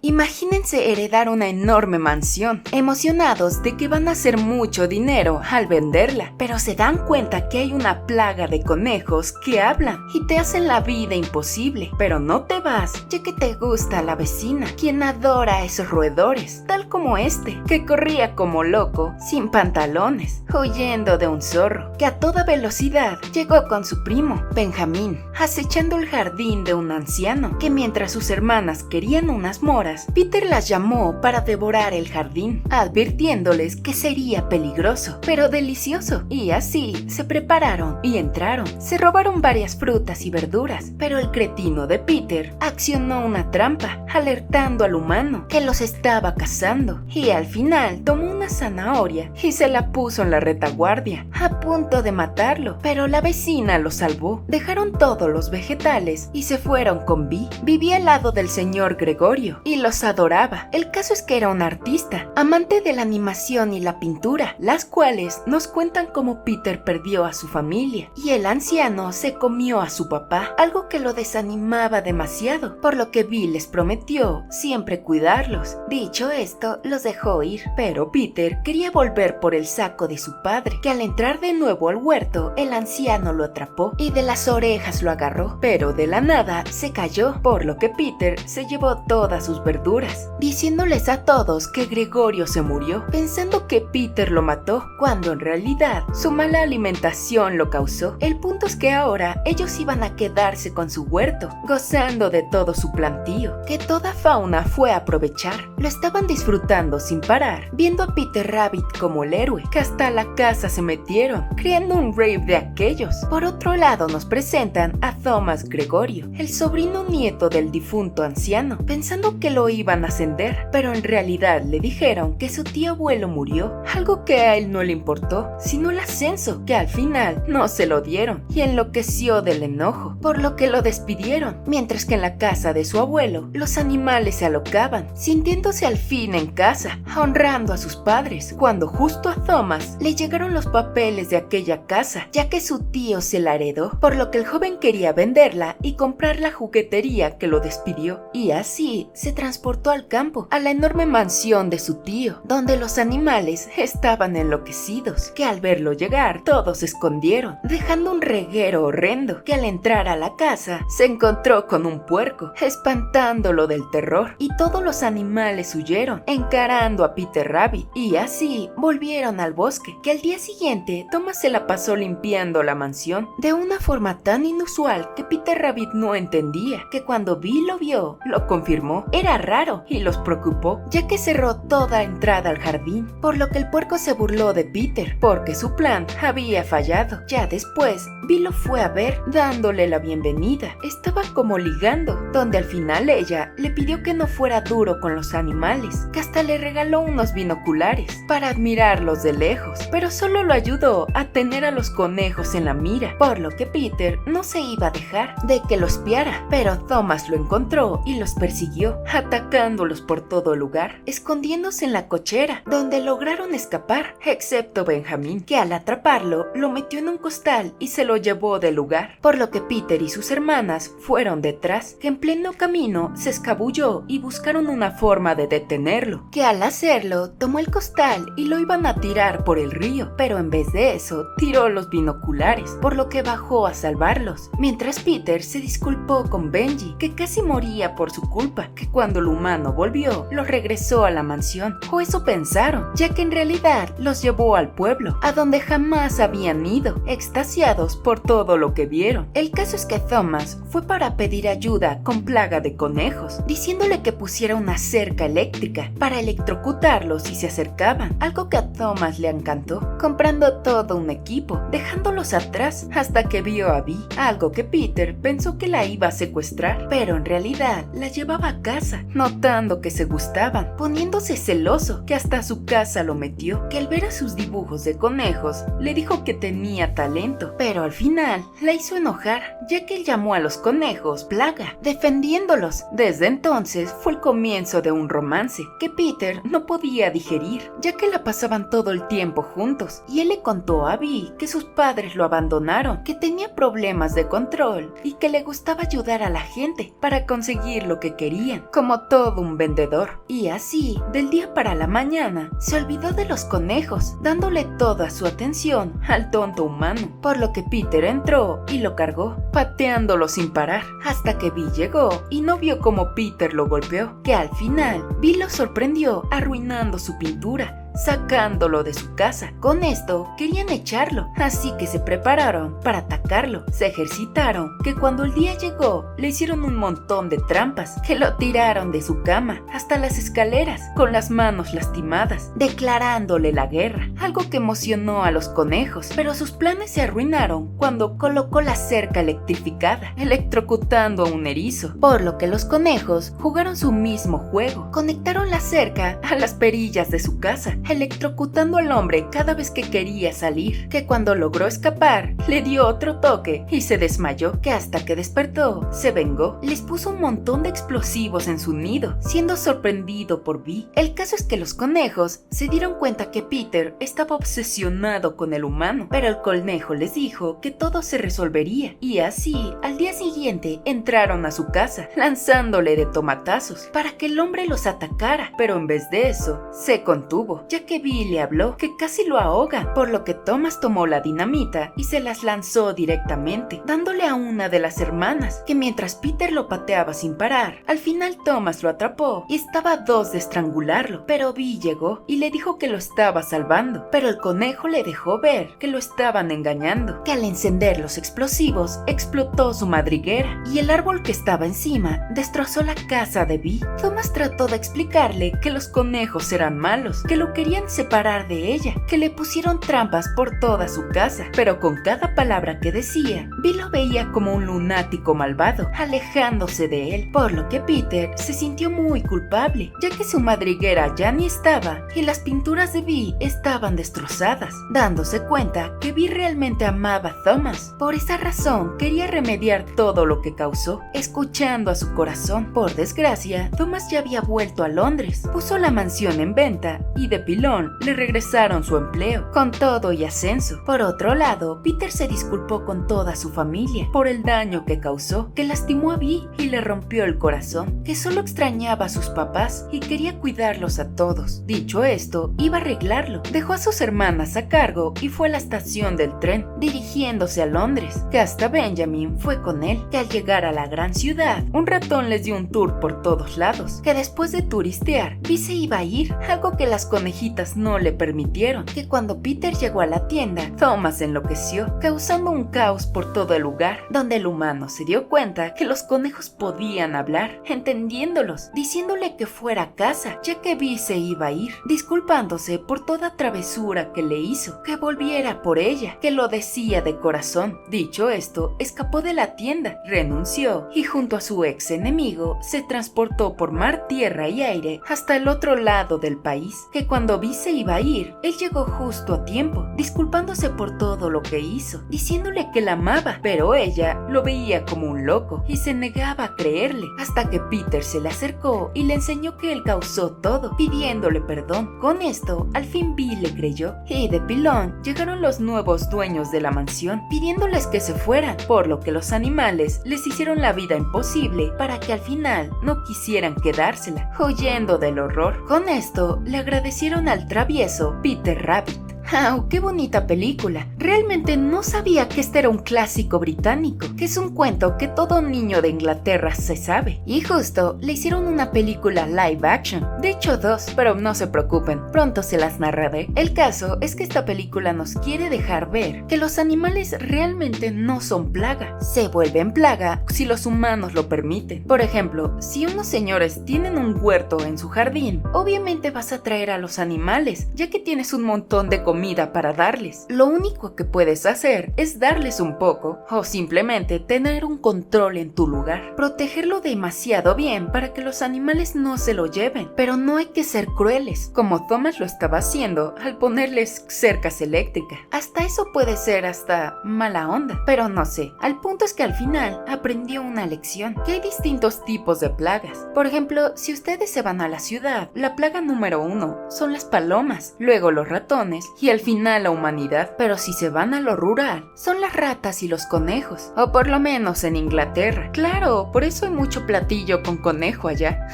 Imagínense heredar una enorme mansión, emocionados de que van a hacer mucho dinero al venderla, pero se dan cuenta que hay una plaga de conejos que hablan y te hacen la vida imposible. Pero no te vas, ya que te gusta la vecina, quien adora a esos roedores, tal como este, que corría como loco, sin pantalones, huyendo de un zorro, que a toda velocidad llegó con su primo, Benjamín, acechando el jardín de un anciano, que mientras sus hermanas querían unas moras, Peter las llamó para devorar el jardín, advirtiéndoles que sería peligroso, pero delicioso, y así se prepararon y entraron. Se robaron varias frutas y verduras, pero el cretino de Peter accionó una trampa, alertando al humano que los estaba cazando, y al final tomó una zanahoria y se la puso en la retaguardia, a punto de matarlo, pero la vecina lo salvó. Dejaron todos los vegetales y se fueron con Vi. Vivía al lado del señor Gregorio y los adoraba. El caso es que era un artista, amante de la animación y la pintura, las cuales nos cuentan cómo Peter perdió a su familia y el anciano se comió a su papá, algo que lo desanimaba demasiado, por lo que Vi les prometió siempre cuidarlos. Dicho esto, los dejó ir, pero Peter quería volver por el saco de su padre, que al entrar de nuevo al huerto, el anciano lo atrapó y de las orejas lo agarró, pero de la nada se cayó, por lo que Peter se llevó todas sus verduras, diciéndoles a todos que Gregorio se murió, pensando que Peter lo mató, cuando en realidad su mala alimentación lo causó. El punto es que ahora ellos iban a quedarse con su huerto, gozando de todo su plantío, que toda fauna fue a aprovechar. Lo estaban disfrutando sin parar, viendo a Peter Rabbit como el héroe, que hasta la casa se metieron, creando un rave de aquellos. Por otro lado nos presentan a Thomas Gregorio, el sobrino nieto del difunto anciano, pensando que lo iban a ascender, pero en realidad le dijeron que su tío abuelo murió, algo que a él no le importó, sino el ascenso, que al final no se lo dieron, y enloqueció del enojo, por lo que lo despidieron, mientras que en la casa de su abuelo los animales se alocaban, sintiéndose al fin en casa, honrando a sus padres, cuando justo a Thomas le llegaron los papeles de aquella casa, ya que su tío se la heredó, por lo que el joven quería venderla y comprar la juguetería que lo despidió, y así se transportó al campo, a la enorme mansión de su tío, donde los animales estaban enloquecidos, que al verlo llegar todos se escondieron, dejando un reguero horrendo, que al entrar a la casa se encontró con un puerco, espantándolo del terror, y todos los animales huyeron, encarando a Peter Rabbit, y así volvieron al bosque, que al día siguiente Thomas se la pasó limpiando la mansión, de una forma tan inusual que Peter Rabbit no entendía, que cuando Vi lo vio, lo confirmó. Era raro y los preocupó, ya que cerró toda entrada al jardín, por lo que el puerco se burló de Peter, porque su plan había fallado. Ya después, Vi lo fue a ver, dándole la bienvenida. Estaba como ligando, donde al final ella le pidió que no fuera duro con los animales, que hasta le regaló unos binoculares para admirarlos de lejos, pero solo lo ayudó a tener a los conejos en la mira, por lo que Peter no se iba a dejar de que lo espiara, pero Thomas lo encontró y los persiguió, atacándolos por todo lugar, escondiéndose en la cochera, donde lograron escapar, excepto Benjamín, que al atraparlo lo metió en un costal y se lo llevó del lugar, por lo que Peter y sus hermanas fueron detrás, que en pleno camino se escabulló y buscaron una forma de detenerlo, que al hacerlo tomó el costal y lo iban a tirar por el río, pero en vez de eso tiró los binoculares, por lo que bajó a salvarlos, mientras Peter se disculpó con Benji, que casi moría por su culpa, que cuando el humano volvió, los regresó a la mansión, o eso pensaron, ya que en realidad los llevó al pueblo, a donde jamás habían ido, extasiados por todo lo que vieron. El caso es que Thomas fue para pedir ayuda con plaga de conejos, diciéndole que pusiera una cerca eléctrica para electrocutarlos si se acercaban, algo que a Thomas le encantó, comprando todo un equipo, dejándolos atrás hasta que vio a Vi, algo que Peter pensó que la iba a secuestrar, pero en realidad la llevaba a casa, notando que se gustaban, poniéndose celoso, que hasta a su casa lo metió, que al ver a sus dibujos de conejos le dijo que tenía talento, pero al final la hizo enojar, ya que él llamó a los conejos plaga, defendiéndolos. Desde entonces fue el comienzo de un romance que Peter no podía digerir, ir, ya que la pasaban todo el tiempo juntos, y él le contó a Vi que sus padres lo abandonaron, que tenía problemas de control y que le gustaba ayudar a la gente para conseguir lo que querían, como todo un vendedor. Y así, del día para la mañana, se olvidó de los conejos, dándole toda su atención al tonto humano, por lo que Peter entró y lo cargó, pateándolo sin parar, hasta que Vi llegó y no vio cómo Peter lo golpeó, que al final Vi lo sorprendió arruinando su pintura, sacándolo de su casa. Con esto querían echarlo, así que se prepararon para atacarlo. Se ejercitaron, que cuando el día llegó le hicieron un montón de trampas, que lo tiraron de su cama hasta las escaleras con las manos lastimadas, declarándole la guerra, algo que emocionó a los conejos, pero sus planes se arruinaron cuando colocó la cerca electrificada, electrocutando a un erizo, por lo que los conejos jugaron su mismo juego, conectaron la cerca a las perillas de su casa, electrocutando al hombre cada vez que quería salir, que cuando logró escapar le dio otro toque y se desmayó, que hasta que despertó se vengó, les puso un montón de explosivos en su nido, siendo sorprendido por Vi. El caso es que los conejos se dieron cuenta que Peter estaba obsesionado con el humano, pero el conejo les dijo que todo se resolvería, y así al día siguiente entraron a su casa lanzándole de tomatazos para que el hombre los atacara, pero en vez de eso se contuvo, ya que Vi le habló que casi lo ahoga, por lo que Thomas tomó la dinamita y se las lanzó directamente, dándole a una de las hermanas, que mientras Peter lo pateaba sin parar, al final Thomas lo atrapó y estaba a 2 de estrangularlo, pero Vi llegó y le dijo que lo estaba salvando, pero el conejo le dejó ver que lo estaban engañando, que al encender los explosivos explotó su madriguera y el árbol que estaba encima destrozó la casa de Vi. Thomas trató de explicarle que los conejos eran malos, que lo querían separar de ella, que le pusieron trampas por toda su casa, pero con cada palabra que decía, Vi lo veía como un lunático malvado, alejándose de él, por lo que Peter se sintió muy culpable, ya que su madriguera ya ni estaba y las pinturas de Vi estaban destrozadas, dándose cuenta que Vi realmente amaba a Thomas. Por esa razón quería remediar todo lo que causó, escuchando a su corazón. Por desgracia, Thomas ya había vuelto a Londres, puso la mansión en venta y de pilón le regresaron su empleo, con todo y ascenso. Por otro lado, Peter se disculpó con toda su familia por el daño que causó, que lastimó a Vi y le rompió el corazón, que solo extrañaba a sus papás y quería cuidarlos a todos. Dicho esto, iba a arreglarlo, dejó a sus hermanas a cargo y fue a la estación del tren, dirigiéndose a Londres, que hasta Benjamin fue con él, que al llegar a la gran ciudad, un ratón les dio un tour por todos lados, que después de turistear, Vi se iba a ir, algo que las conejitas no le permitieron, que cuando Peter llegó a la tienda, Thomas enloqueció, causando un caos por todo el lugar, donde el humano se dio cuenta que los conejos podían hablar, entendiéndolos, diciéndole que fuera a casa, ya que Vi se iba a ir, disculpándose por toda travesura que le hizo, que volviera por ella, que lo decía de corazón. Dicho esto, escapó de la tienda, renunció y junto a su ex enemigo se transportó por mar, tierra y aire hasta el otro lado del país, que cuando Vi se iba a ir, él llegó justo a tiempo, disculpándose por todo lo que hizo, diciéndole que la amaba, pero ella lo veía como un loco y se negaba a creerle, hasta que Peter se le acercó y le enseñó que él causó todo, pidiéndole perdón. Con esto, al fin Vi le creyó, y de pilón llegaron los nuevos dueños de la mansión, pidiéndoles que se fueran, por lo que los animales les hicieron la vida imposible para que al final no quisieran quedársela, huyendo del horror. Con esto, le agradecieron al travieso Peter Rabbit. ¡Wow! ¡Qué bonita película! Realmente no sabía que este era un clásico británico, que es un cuento que todo niño de Inglaterra se sabe. Y justo le hicieron una película live action. De hecho 2, pero no se preocupen, pronto se las narraré. El caso es que esta película nos quiere dejar ver que los animales realmente no son plaga. Se vuelven plaga si los humanos lo permiten. Por ejemplo, si unos señores tienen un huerto en su jardín, obviamente vas a atraer a los animales, ya que tienes un montón de comida comida para darles. Lo único que puedes hacer es darles un poco o simplemente tener un control en tu lugar. Protegerlo demasiado bien para que los animales no se lo lleven, pero no hay que ser crueles, como Thomas lo estaba haciendo al ponerles cercas eléctricas. Hasta eso puede ser hasta mala onda, pero no sé. Al punto es que al final aprendió una lección, que hay distintos tipos de plagas. Por ejemplo, si ustedes se van a la ciudad, la plaga número 1 son las palomas, luego los ratones y al final la humanidad. Pero si se van a lo rural, son las ratas y los conejos, o por lo menos en Inglaterra. Claro, por eso hay mucho platillo con conejo allá.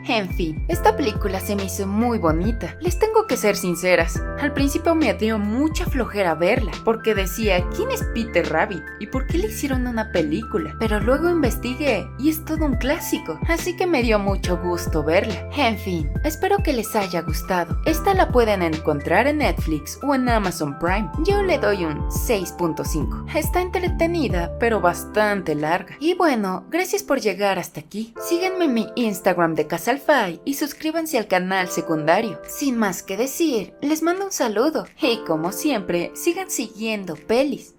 En fin, esta película se me hizo muy bonita. Les tengo que ser sinceras, al principio me dio mucha flojera verla, porque decía, ¿quién es Peter Rabbit? ¿Y por qué le hicieron una película? Pero luego investigué y es todo un clásico, así que me dio mucho gusto verla. En fin, espero que les haya gustado. Esta la pueden encontrar en Netflix o en Amazon Prime. Yo le doy un 6.5. Está entretenida, pero bastante larga. Y bueno, gracias por llegar hasta aquí. Síganme en mi Instagram de Casalfy y suscríbanse al canal secundario. Sin más que decir, les mando un saludo y como siempre, sigan siguiendo pelis.